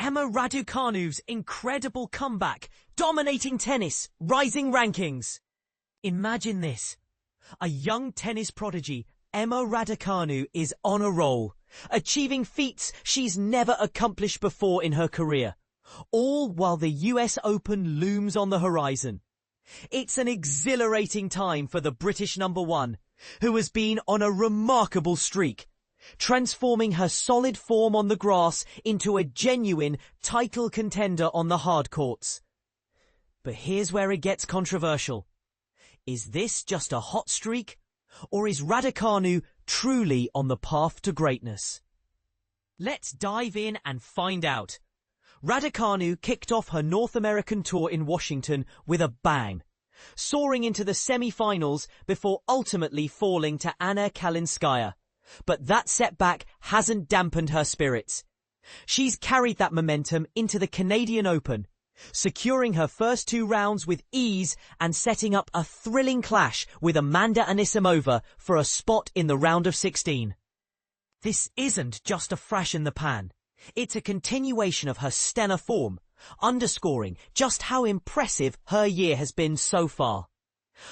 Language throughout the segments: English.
Emma Raducanu's incredible comeback, dominating tennis, rising rankings. Imagine this. A young tennis prodigy, Emma Raducanu, is on a roll, achieving feats she's never accomplished before in her career, all while the US Open looms on the horizon. It's an exhilarating time for the British number one, who has been on a remarkable streak, transforming her solid form on the grass into a genuine title contender on the hard courts. But here's where it gets controversial. Is this just a hot streak, or is Raducanu truly on the path to greatness? Let's dive in and find out. Raducanu kicked off her North American tour in Washington with a bang, soaring into the semi-finals before ultimately falling to Anna Kalinskaya. But that setback hasn't dampened her spirits. She's carried that momentum into the Canadian Open, securing her first two rounds with ease and setting up a thrilling clash with Amanda Anisimova for a spot in the round of 16. This isn't just a flash in the pan. It's a continuation of her stellar form, underscoring just how impressive her year has been so far.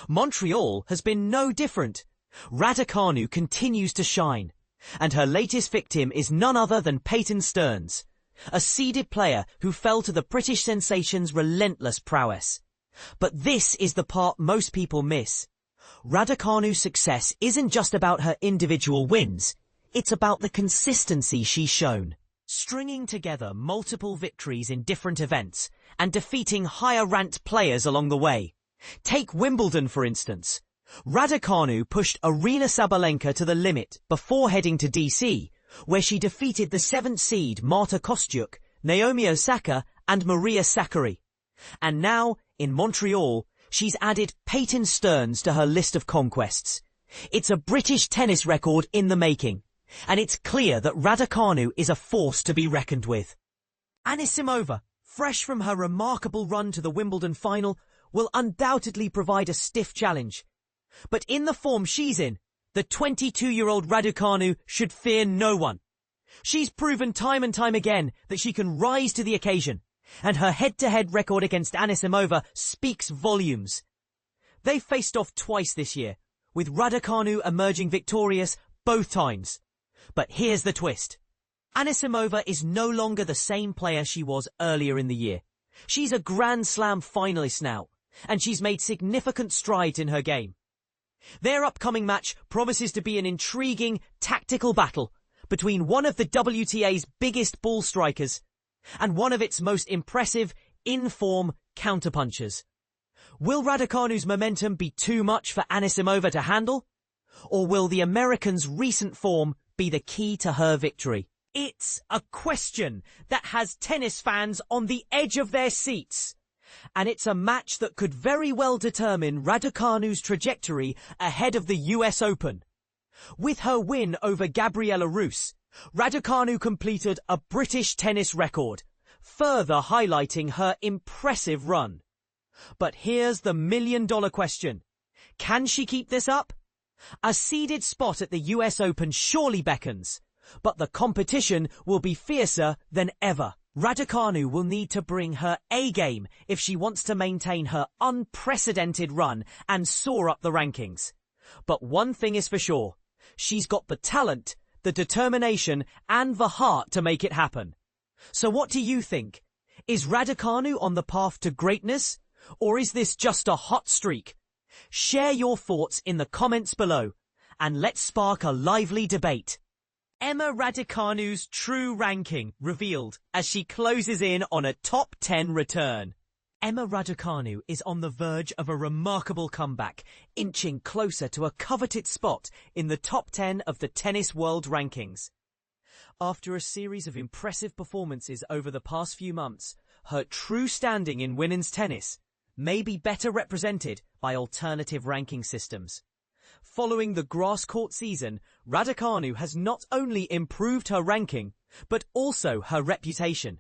Montreal has been no different. Raducanu continues to shine, and her latest victim is none other than Peyton Stearns, a seeded player who fell to the British sensation's relentless prowess. But this is the part most people miss. Raducanu's success isn't just about her individual wins, it's about the consistency she's shown, stringing together multiple victories in different events and defeating higher-ranked players along the way. Take Wimbledon, for instance. Raducanu pushed Aryna Sabalenka to the limit before heading to DC, where she defeated the 7th seed Marta Kostyuk, Naomi Osaka and Maria Sakkari. And now, in Montreal, she's added Peyton Stearns to her list of conquests. It's a British tennis record in the making, and it's clear that Raducanu is a force to be reckoned with. Anisimova, fresh from her remarkable run to the Wimbledon final, will undoubtedly provide a stiff challenge. But in the form she's in, the 22-year-old Raducanu should fear no one. She's proven time and time again that she can rise to the occasion, and her head-to-head record against Anisimova speaks volumes. They've faced off twice this year, with Raducanu emerging victorious both times. But here's the twist. Anisimova is no longer the same player she was earlier in the year. She's a Grand Slam finalist now, and she's made significant strides in her game. Their upcoming match promises to be an intriguing, tactical battle between one of the WTA's biggest ball strikers and one of its most impressive, in-form counterpunchers. Will Raducanu's momentum be too much for Anisimova to handle? Or will the American's recent form be the key to her victory? It's a question that has tennis fans on the edge of their seats. And it's a match that could very well determine Raducanu's trajectory ahead of the US Open. With her win over Gabriela Rus, Raducanu completed a British tennis record, further highlighting her impressive run. But here's the million-dollar question. Can she keep this up? A seeded spot at the US Open surely beckons, but the competition will be fiercer than ever. Raducanu will need to bring her A-game if she wants to maintain her unprecedented run and soar up the rankings. But one thing is for sure, she's got the talent, the determination and the heart to make it happen. So what do you think? Is Raducanu on the path to greatness, or is this just a hot streak? Share your thoughts in the comments below, and let's spark a lively debate. Emma Raducanu's true ranking revealed as she closes in on a top 10 return. Emma Raducanu is on the verge of a remarkable comeback, inching closer to a coveted spot in the top 10 of the tennis world rankings. After a series of impressive performances over the past few months, her true standing in women's tennis may be better represented by alternative ranking systems. Following the grass court season, Raducanu has not only improved her ranking, but also her reputation.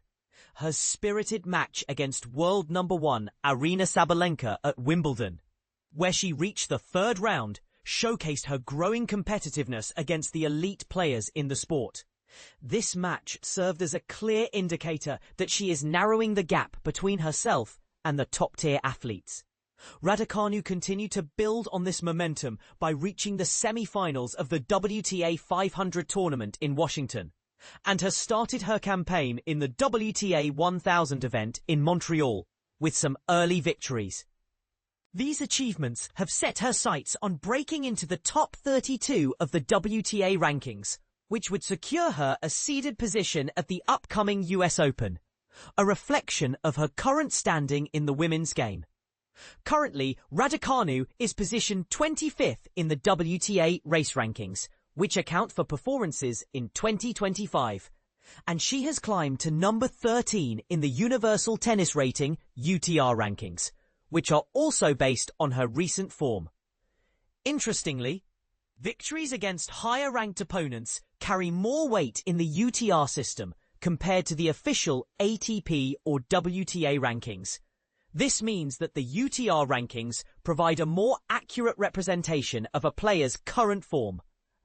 Her spirited match against world number one Aryna Sabalenka at Wimbledon, where she reached the third round, showcased her growing competitiveness against the elite players in the sport. This match served as a clear indicator that she is narrowing the gap between herself and the top-tier athletes. Raducanu continued to build on this momentum by reaching the semi-finals of the WTA 500 tournament in Washington, and has started her campaign in the WTA 1000 event in Montreal with some early victories. These achievements have set her sights on breaking into the top 32 of the WTA rankings, which would secure her a seeded position at the upcoming US Open, a reflection of her current standing in the women's game. Currently, Raducanu is positioned 25th in the WTA race rankings, which account for performances in 2025, and she has climbed to number 13 in the Universal Tennis Rating UTR rankings, which are also based on her recent form. Interestingly, victories against higher-ranked opponents carry more weight in the UTR system compared to the official ATP or WTA rankings. This means that the UTR rankings provide a more accurate representation of a player's current form,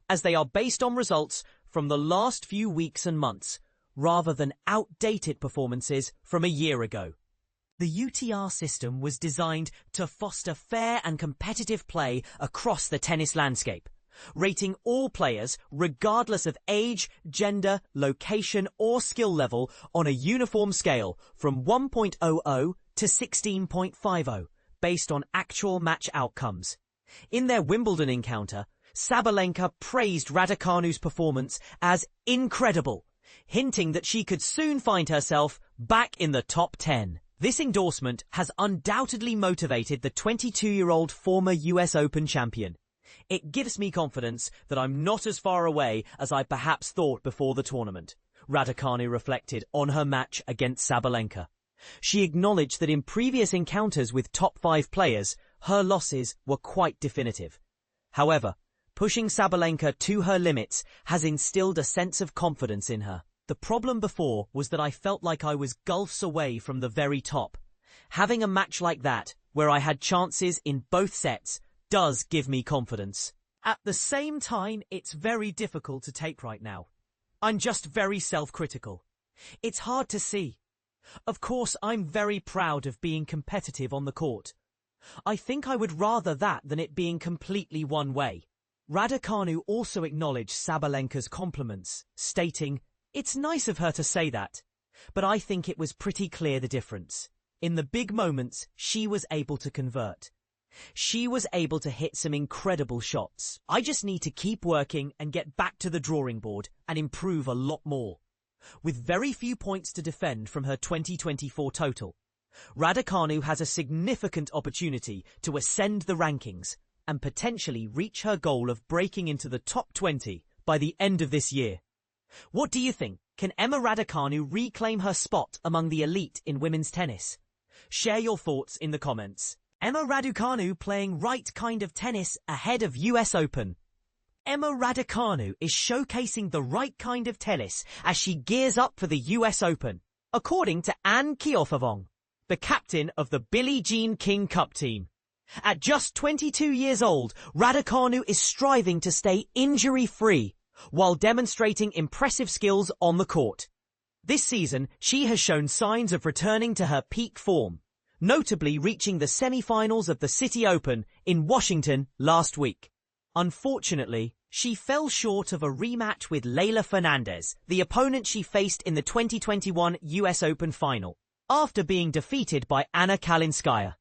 as they are based on results from the last few weeks and months, rather than outdated performances from a year ago. The UTR system was designed to foster fair and competitive play across the tennis landscape, rating all players regardless of age, gender, location or skill level on a uniform scale from 1.00 to 16.50, based on actual match outcomes. In their Wimbledon encounter, Sabalenka praised Raducanu's performance as incredible, hinting that she could soon find herself back in the top 10. This endorsement has undoubtedly motivated the 22-year-old former US Open champion. It gives me confidence that I'm not as far away as I perhaps thought before the tournament, Raducanu reflected on her match against Sabalenka. She acknowledged that in previous encounters with top 5 players, her losses were quite definitive. However, pushing Sabalenka to her limits has instilled a sense of confidence in her. The problem before was that I felt like I was gulfs away from the very top. Having a match like that, where I had chances in both sets, does give me confidence. At the same time, it's very difficult to take right now. I'm just very self-critical. It's hard to see. Of course, I'm very proud of being competitive on the court. I think I would rather that than it being completely one way. Raducanu also acknowledged Sabalenka's compliments, stating, "It's nice of her to say that, but I think it was pretty clear the difference. In the big moments, she was able to convert. She was able to hit some incredible shots. I just need to keep working and get back to the drawing board and improve a lot more." With very few points to defend from her 2024 total, Raducanu has a significant opportunity to ascend the rankings and potentially reach her goal of breaking into the top 20 by the end of this year. What do you think? Can Emma Raducanu reclaim her spot among the elite in women's tennis? Share your thoughts in the comments. Emma Raducanu playing right kind of tennis ahead of US Open. Emma Raducanu is showcasing the right kind of tennis as she gears up for the US Open, according to Anisimova, the captain of the Billie Jean King Cup team. At just 22 years old, Raducanu is striving to stay injury-free while demonstrating impressive skills on the court. This season, she has shown signs of returning to her peak form, notably reaching the semi-finals of the City Open in Washington last week. Unfortunately, she fell short of a rematch with Leylah Fernandez, the opponent she faced in the 2021 US Open final, after being defeated by Anna Kalinskaya.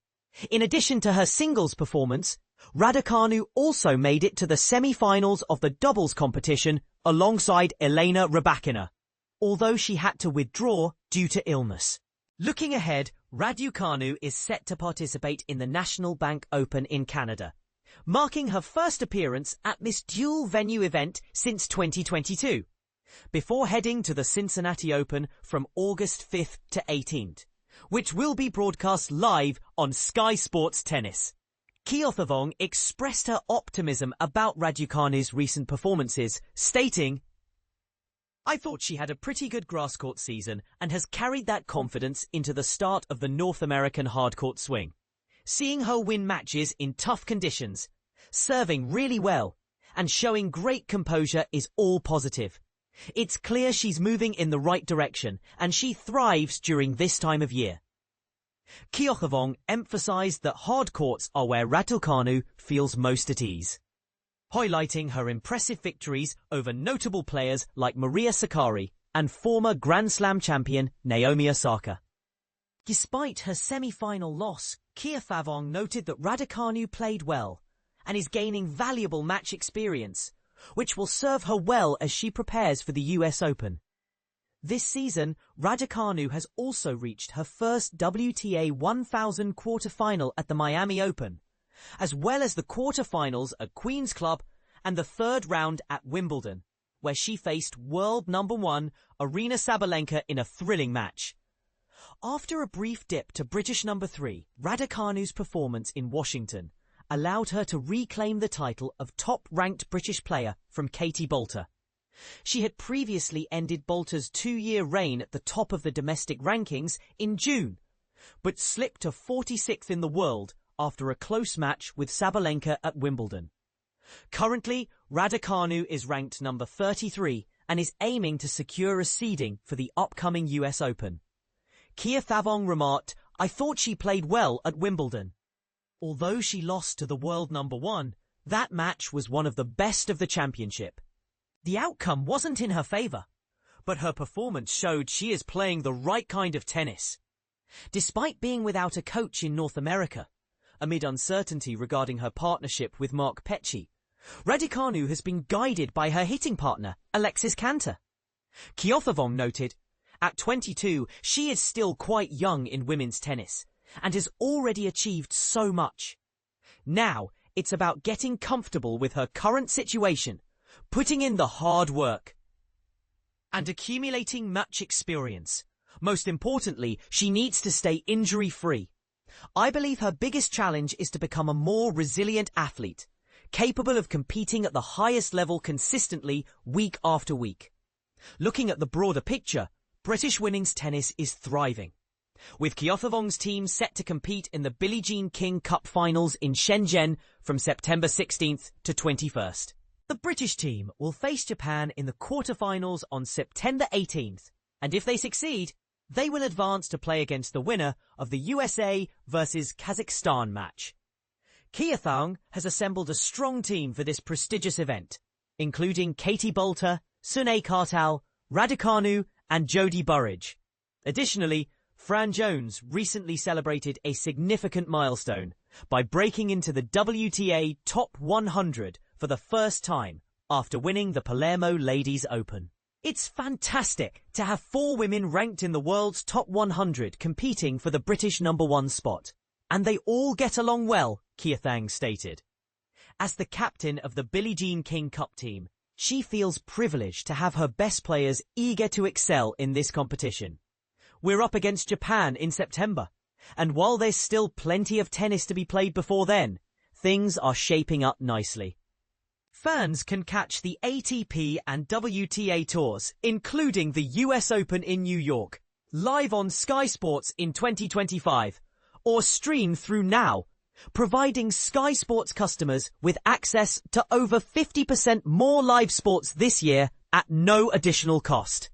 In addition to her singles performance, Raducanu also made it to the semi-finals of the doubles competition alongside Elena Rybakina, although she had to withdraw due to illness. Looking ahead, Raducanu is set to participate in the National Bank Open in Canada, marking her first appearance at this dual-venue event since 2022, before heading to the Cincinnati Open from August 5th to 18th, which will be broadcast live on Sky Sports Tennis. Anisimova expressed her optimism about Raducanu's recent performances, stating, "I thought she had a pretty good grass court season and has carried that confidence into the start of the North American hardcourt swing. Seeing her win matches in tough conditions, serving really well, and showing great composure is all positive. It's clear she's moving in the right direction, and she thrives during this time of year. Keothavong emphasized that hard courts are where Raducanu feels most at ease, highlighting her impressive victories over notable players like Maria Sakkari and former Grand Slam champion Naomi Osaka. Despite her semi-final loss, Keothavong noted that Raducanu played well and is gaining valuable match experience, which will serve her well as she prepares for the US Open. This season, Raducanu has also reached her first WTA 1000 quarter-final at the Miami Open, as well as the quarter-finals at Queen's Club and the third round at Wimbledon, where she faced world number 1 Aryna Sabalenka in a thrilling match. After a brief dip to British number 3, Raducanu's performance in Washington allowed her to reclaim the title of top-ranked British player from Katie Boulter. She had previously ended Boulter's 2-year reign at the top of the domestic rankings in June, but slipped to 46th in the world after a close match with Sabalenka at Wimbledon. Currently, Raducanu is ranked number 33 and is aiming to secure a seeding for the upcoming US Open. Keothavong remarked, "I thought she played well at Wimbledon. Although she lost to the world number 1, that match was one of the best of the championship. The outcome wasn't in her favour, but her performance showed she is playing the right kind of tennis." Despite being without a coach in North America, amid uncertainty regarding her partnership with Mark Petchey, Raducanu has been guided by her hitting partner, Alexis Cantor. Keothavong noted, "At 22, she is still quite young in women's tennis and has already achieved so much. Now, it's about getting comfortable with her current situation, putting in the hard work, and accumulating match experience. Most importantly, she needs to stay injury-free. I believe her biggest challenge is to become a more resilient athlete, capable of competing at the highest level consistently week after week." Looking at the broader picture, British women's tennis is thriving, with Keothavong's team set to compete in the Billie Jean King Cup finals in Shenzhen from September 16th to 21st. The British team will face Japan in the quarterfinals on September 18th, and if they succeed, they will advance to play against the winner of the USA versus Kazakhstan match. Keothavong has assembled a strong team for this prestigious event, including Katie Boulter, Sunay Kartal, Raducanu, and Jodie Burrage. Additionally, Fran Jones recently celebrated a significant milestone by breaking into the WTA Top 100 for the first time after winning the Palermo Ladies Open. It's fantastic to have 4 women ranked in the world's top 100 competing for the British number 1 spot. And they all get along well, Keothavong stated. As the captain of the Billie Jean King Cup team, she feels privileged to have her best players eager to excel in this competition. We're up against Japan in September, and while there's still plenty of tennis to be played before then, things are shaping up nicely. Fans can catch the ATP and WTA tours, including the US Open in New York, live on Sky Sports in 2025, or stream through Now, providing Sky Sports customers with access to over 50% more live sports this year at no additional cost.